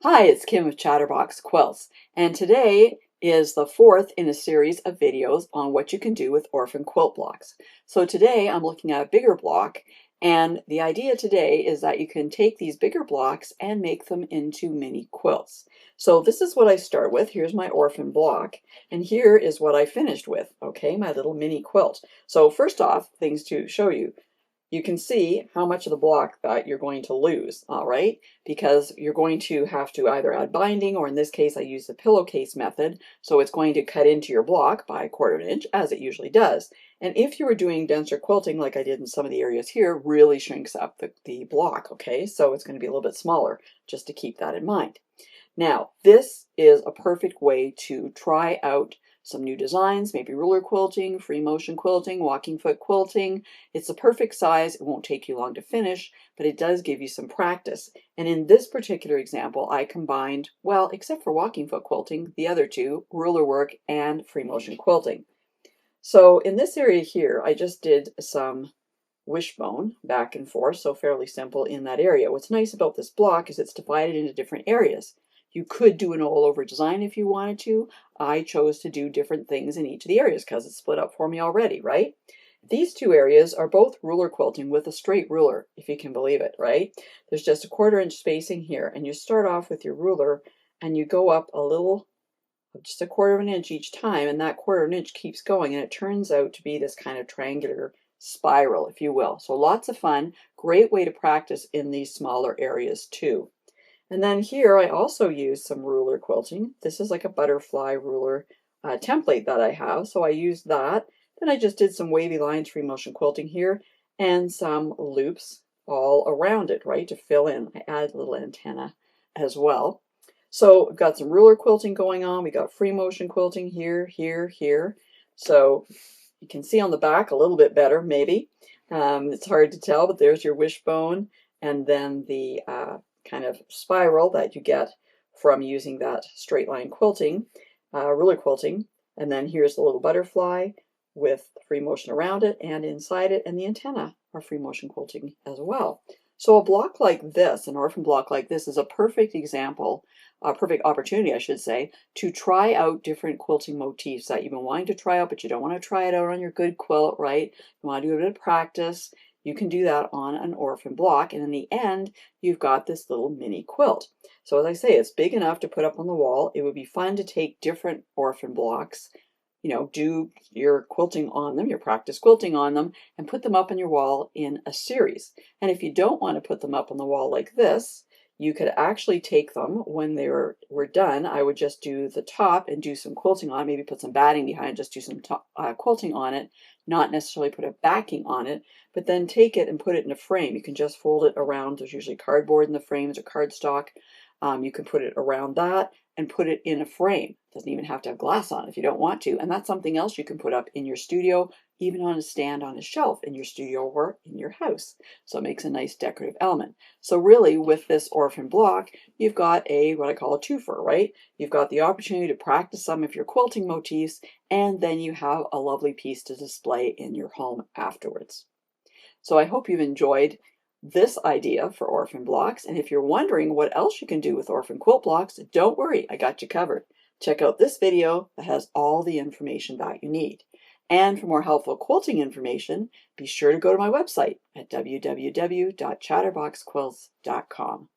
Hi, it's Kim of Chatterbox Quilts, and today is the fourth in a series of videos on what you can do with orphan quilt blocks. So today I'm looking at a bigger block, and the idea today is that you can take these bigger blocks and make them into mini quilts. So this is what I start with. Here's my orphan block, and here is what I finished with, okay, my little mini quilt. So first off, things to show you. You can see how much of the block that you're going to lose, all right? Because you're going to have to either add binding, or in this case, I use the pillowcase method. So it's going to cut into your block by 1/4 inch, as it usually does. And if you were doing denser quilting, like I did in some of the areas here, really shrinks up the block, okay? So it's going to be a little bit smaller, just to keep that in mind. Now, this is a perfect way to try out some new designs, maybe ruler quilting, free motion quilting, walking foot quilting. It's the perfect size. It won't take you long to finish, but it does give you some practice. And in this particular example, I combined, well, except for walking foot quilting, the other two, ruler work and free motion quilting. So in this area here, I just did some wishbone back and forth, so fairly simple in that area. What's nice about this block is it's divided into different areas. You could do an all over design if you wanted to. I chose to do different things in each of the areas because it's split up for me already, right? These two areas are both ruler quilting with a straight ruler, if you can believe it, right? There's just a 1/4 inch spacing here, and you start off with your ruler and you go up a little, just a 1/4 inch each time, and that 1/4 inch keeps going, and it turns out to be this kind of triangular spiral, if you will. So lots of fun, great way to practice in these smaller areas too. And then here I also use some ruler quilting. This is like a butterfly ruler template that I have, so I used that. Then I just did some wavy lines, free motion quilting here, and some loops all around it, right, to fill in. I added a little antenna as well. So we've got some ruler quilting going on. We got free motion quilting here, here, here. So you can see on the back a little bit better, maybe. It's hard to tell, but there's your wishbone, and then the kind of spiral that you get from using that straight line quilting, ruler quilting. And then here's the little butterfly with free motion around it and inside it, and the antenna are free motion quilting as well. So a block like this, an orphan block like this, is a perfect example, a perfect opportunity, I should say, to try out different quilting motifs that you've been wanting to try out, but you don't want to try it out on your good quilt, right? You want to do a bit of practice. You can do that on an orphan block, and in the end, you've got this little mini quilt. So as I say, it's big enough to put up on the wall. It would be fun to take different orphan blocks, do your quilting on them, your practice quilting on them, and put them up on your wall in a series. And if you don't want to put them up on the wall like this, you could actually take them when they were done. I would just do the top and do some quilting on it, maybe put some batting behind, just do some quilting on it, not necessarily put a backing on it, but then take it and put it in a frame. You can just fold it around. There's usually cardboard in the frames or cardstock. You can put it around that and put it in a frame. It doesn't even have to have glass on if you don't want to. And that's something else you can put up in your studio, even on a stand on a shelf in your studio or in your house. So it makes a nice decorative element. So really with this orphan block, you've got what I call a twofer, right? You've got the opportunity to practice some of your quilting motifs, and then you have a lovely piece to display in your home afterwards. So I hope you've enjoyed this idea for orphan blocks. And if you're wondering what else you can do with orphan quilt blocks, don't worry, I got you covered. Check out this video that has all the information that you need. And for more helpful quilting information, be sure to go to my website at www.chatterboxquilts.com.